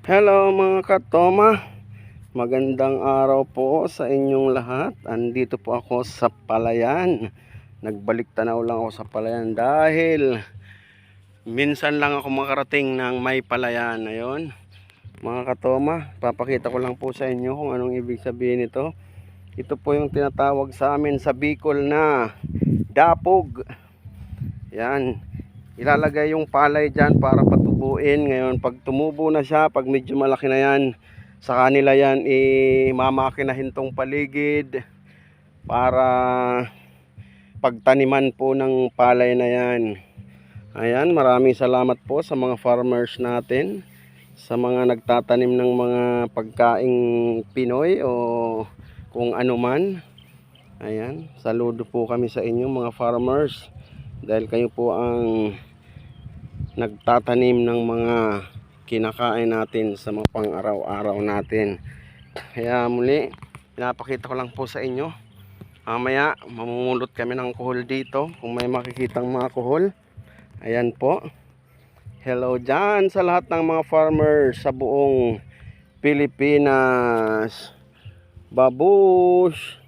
Hello mga katoma, magandang araw po sa inyong lahat. Andito po ako sa Palayan. Nagbalik tanaw lang ako sa Palayan dahil minsan lang ako makarating ng may Palayan. Ayun, mga katoma, papakita ko lang po sa inyo kung anong ibig sabihin nito. Ito po yung tinatawag sa amin sa Bicol na dapog. Yan, ilalagay yung palay dyan para patubuin. Ngayon pag tumubo na siya, pag medyo malaki na yan, sa kanila yan imamakinahin tong paligid para pagtaniman po ng palay na yan. Ayan, maraming salamat po sa mga farmers natin, sa mga nagtatanim ng mga pagkaing Pinoy o kung ano man. Ayan, saludo po kami sa inyo mga farmers, dahil kayo po ang nagtatanim ng mga kinakain natin sa mga pang-araw-araw natin. Kaya muli, pinapakita ko lang po sa inyo. Mamaya, mamumulot kami ng kuhol dito. Kung may makikitang mga kuhol. Ayan po. Hello dyan sa lahat ng mga farmers sa buong Pilipinas. Babush!